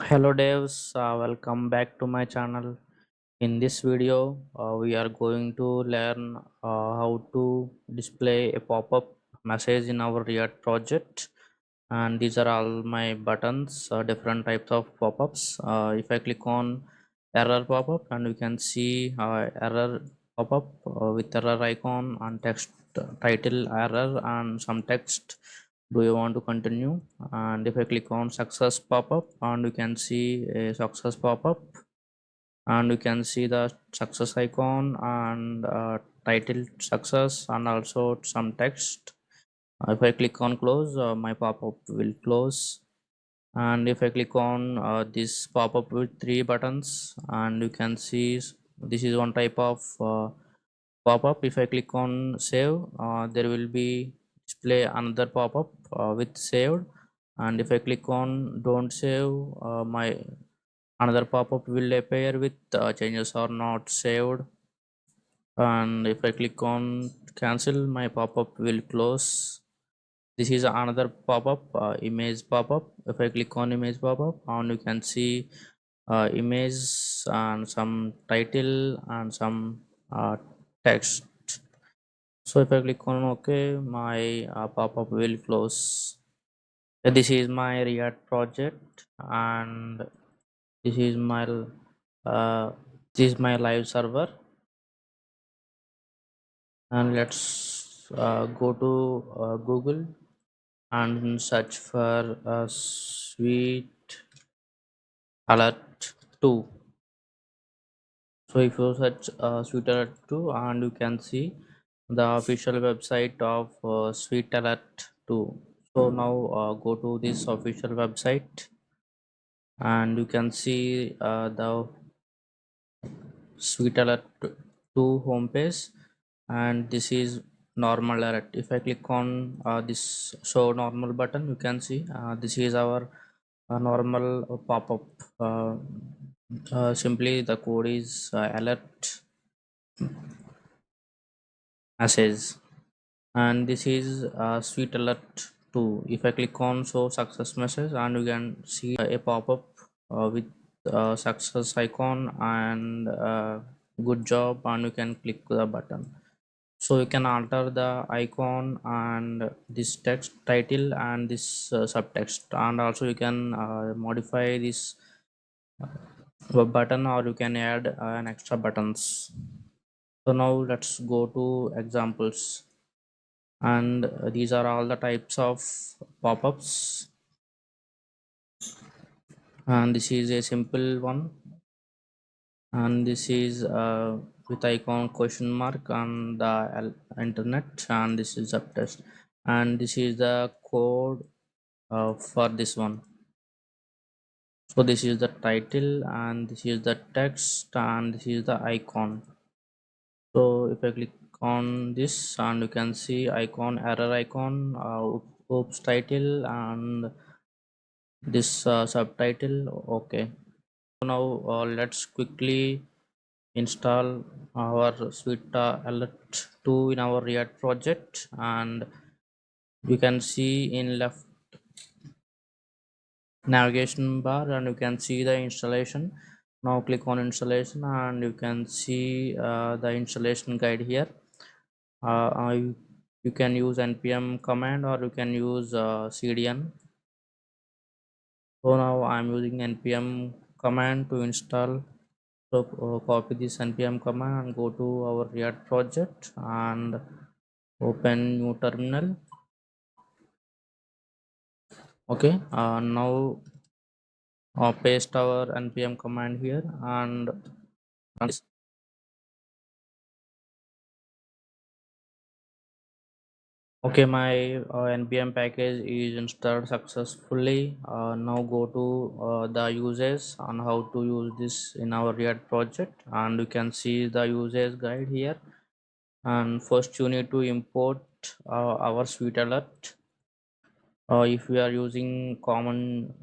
Hello devs, welcome back to my channel. In this video, we are going to learn how to display a pop-up message in our React project. And these are all my buttons, different types of pop-ups. If I click on error pop-up, and we can see error pop-up with error icon and text title error and some text. Do you want to continue? And if I click on success pop-up, and you can see a success pop-up, and you can see the success icon and title success and also some text. If I click on close, my pop-up will close. And if I click on this pop-up with three buttons, and you can see this is one type of pop-up. If I click on save, there will be display another pop-up with saved. And if I click on don't save, my another pop-up will appear with changes are not saved. And if I click on cancel, my pop-up will close. This is another pop-up, image pop-up. If I click on image pop-up, and you can see image and some title and some text. So if I click on OK, my pop-up will close. This is my React project, and this is my uh, this is my live server. And let's go to Google and search for sweet alert 2. So if you search sweet alert 2, and you can see the official website of sweet alert 2. So now go to this official website, and you can see the sweet alert 2 homepage. And this is normal alert. If I click on this show normal button, you can see this is our normal pop-up. Simply the code is alert message, and this is sweet alert 2. If I click on show success message, and you can see a pop-up with success icon and good job, and you can click the button. So you can alter the icon and this text title and this subtext, and also you can modify this web button, or you can add an extra buttons. So now let's go to examples. And these are all the types of pop-ups, and this is a simple one. And this is with icon question mark on the internet, and this is subtext, and this is the code for this one. So this is the title, and this is the text, and this is the icon. So if I click on this, and you can see icon error icon, oops title, and this subtitle. Okay, so now let's quickly install our sweet alert 2 in our React project. And you can see in left navigation bar, and you can see the installation. Now click on installation, and you can see the installation guide here. You can use npm command, or you can use cdn. So now I'm using npm command to install. So copy this npm command and go to our React project and open new terminal. Okay, now paste our npm command here and run this. Okay, my npm package is installed successfully. Now go to the uses on how to use this in our React project, and you can see the usage guide here. And first you need to import our sweet alert. If we are using common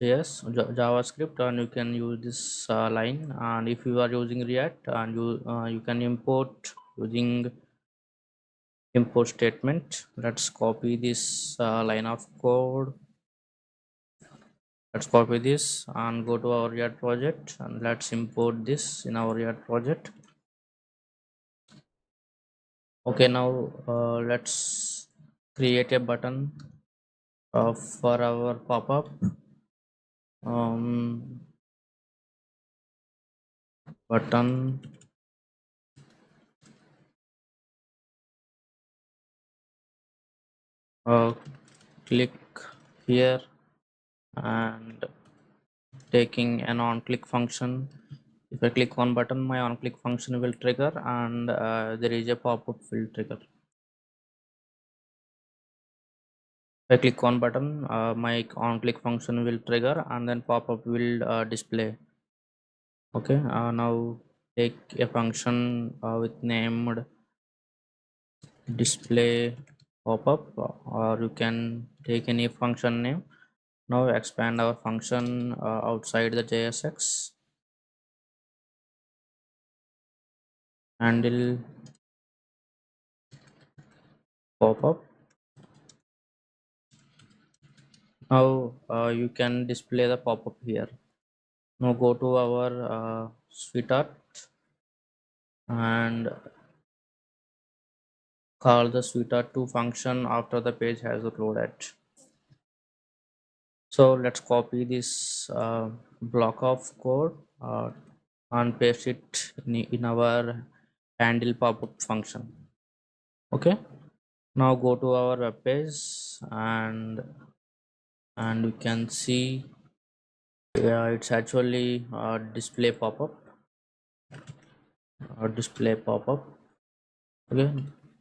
JavaScript, and you can use this line. And if you are using React, and you can import using import statement. Let's copy this line of code Let's copy this and go to our React project, and let's import this in our React project. Okay, now let's create a button for our pop-up. um, Button, click here, and taking an on click function. If I click on button, my on click function will trigger, and there is a pop-up will trigger. If I click on button, my on click function will trigger, and then pop-up will display. Okay, now take a function with named display pop-up, or you can take any function name. Now expand our function outside the JSX, handle pop-up. Now you can display the pop-up here. Now go to our sweetheart and call the sweetheart2 function after the page has loaded. So let's copy this block of code and paste it in our handle pop-up function. Okay, now go to our web page, and we can see, yeah, it's actually display pop-up. Okay,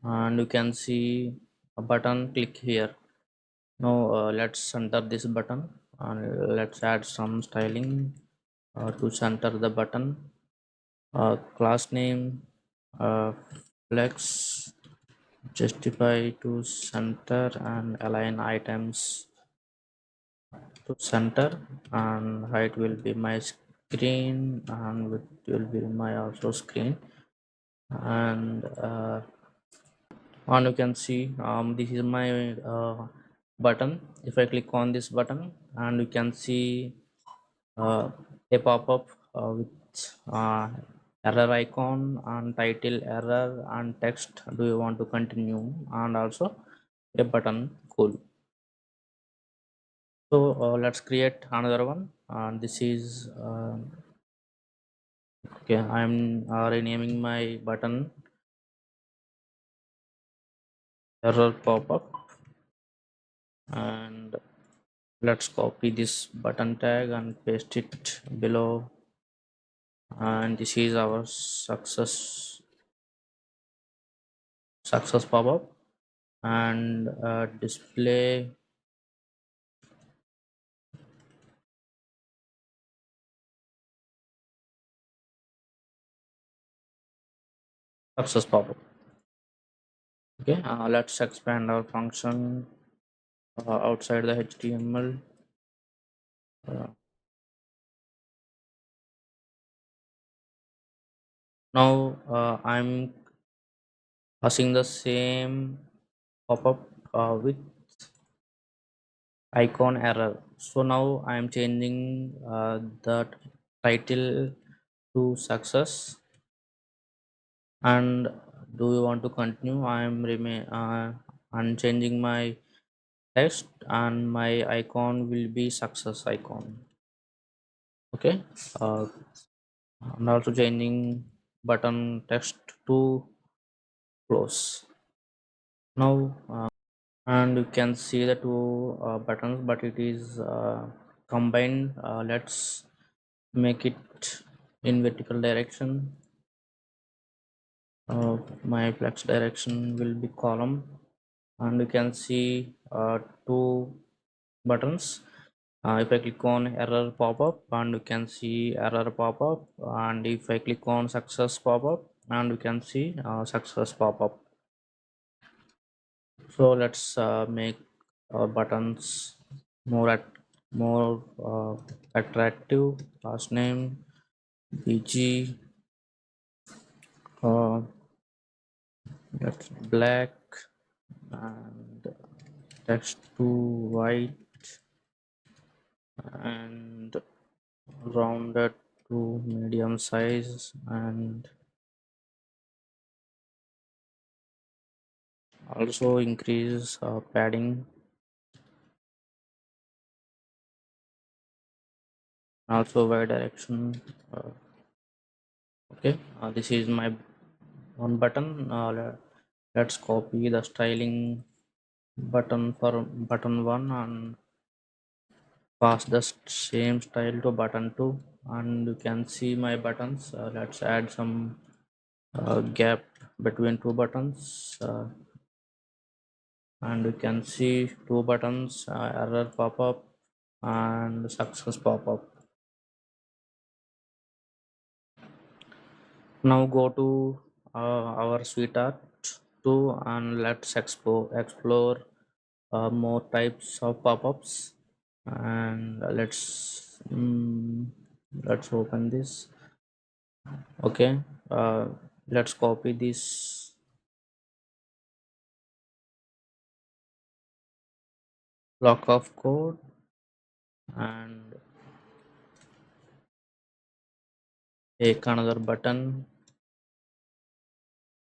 and you can see a button. Click here. Now let's center this button, and let's add some styling to center the button. Class name, flex, justify to center, and align items to center, and height will be my screen, and width will be my also screen. And you can see this is my button. If I click on this button, and you can see uh, a pop-up with error icon and title error and text, do you want to continue, and also a button, cool. So let's create another one, and this is okay, I'm renaming my button error pop-up, and let's copy this button tag and paste it below, and this is our success pop-up, and display success pop-up. Okay, let's expand our function outside the HTML. uh, Now I'm passing the same pop-up with icon error. So now I am changing the title to success, and do you want to continue? I am remain I'm changing my text, and my icon will be success icon. Okay, uh, and also changing button text to close. Now and you can see the two buttons, but it is combined. Let's make it in vertical direction. My flex direction will be column, and you can see two buttons. If I click on error pop-up, and you can see error pop-up, and if I click on success pop-up, and you can see success pop-up. So let's make our buttons more at more attractive. Last name bg, that's black, and text to white, and rounded to medium size, and also increase padding, also y direction. uh, okay, this is my one button. Let's copy the styling button for button 1 and pass the same style to button 2, and you can see my buttons. Let's add some gap between two buttons, and you can see two buttons, error pop-up and success pop-up. Now go to our sweetheart 2 and let's explore more types of pop-ups, and let's open this. Okay, uh, let's copy this block of code and take another button.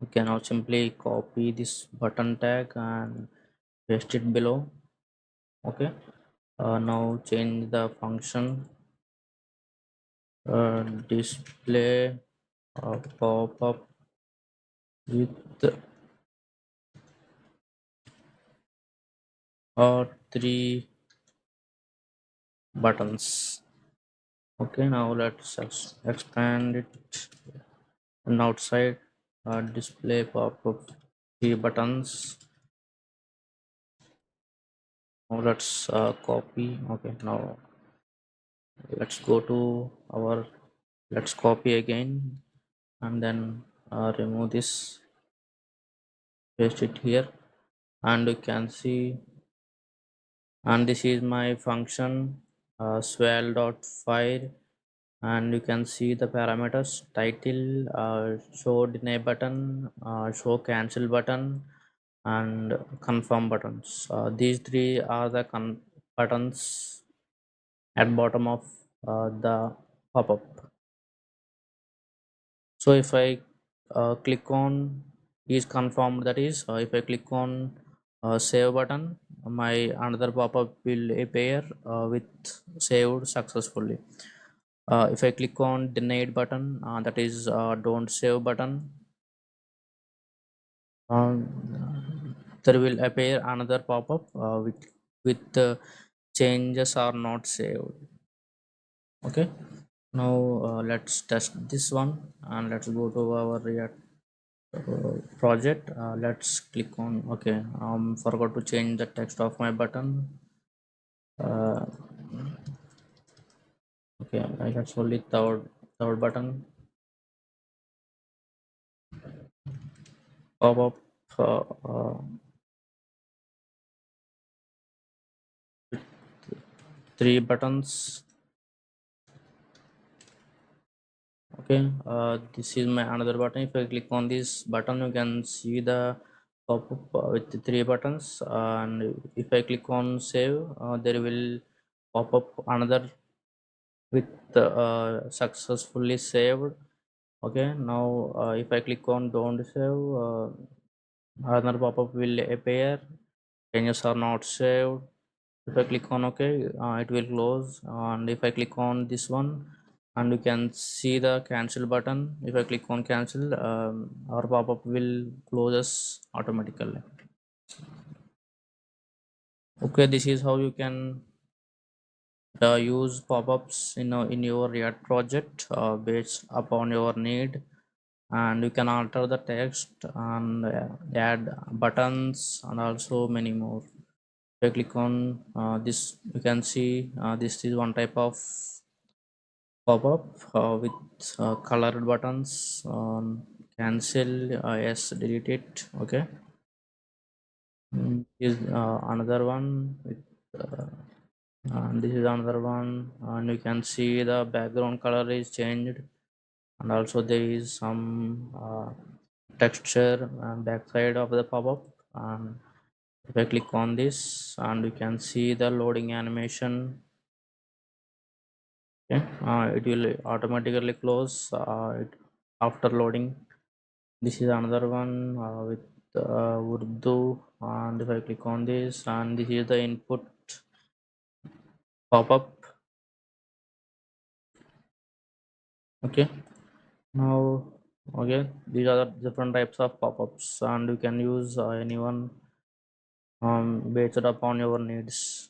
You can now simply copy this button tag and paste it below. Okay, now change the function, display pop-up with three buttons. Okay, now let's expand it, and outside display pop-up three buttons. Now let's copy. Okay, now let's go to our, let's copy again, and then remove this, paste it here, and you can see, and this is my function swell.file, and you can see the parameters: title, show deny button, show cancel button, and confirm buttons. These three are the buttons at bottom of the pop-up. So if I click on is confirmed, that is, if I click on save button, my another pop-up will appear with saved successfully. If I click on denied button, that is don't save button, there will appear another pop-up with changes are not saved. Okay, now let's test this one, and let's go to our React project. Let's click on, okay, forgot to change the text of my button. uh, okay, that's only third button pop up, uh, uh, three buttons. Okay, this is my another button. If I click on this button, you can see the pop-up with the three buttons, and if I click on save, there will pop up another with successfully saved. Okay, now if I click on don't save, another pop-up will appear, changes are not saved. If I click on okay, it will close, and if I click on this one, and you can see the cancel button, if I click on cancel, our pop-up will closes automatically. Okay, this is how you can use pop-ups in your React project based upon your need, and you can alter the text and add buttons and also many more. If I click on this, you can see this is one type of pop-up with colored buttons. Cancel, yes, delete it. Okay, is another one with and this is another one, and you can see the background color is changed, and also there is some texture and backside of the pop-up. And if I click on this, and you can see the loading animation, Okay, it will automatically close it after loading. This is another one with Urdu, and if I click on this, and this is the input pop-up. Okay, now, okay, these are the different types of pop-ups, and you can use anyone based upon your needs.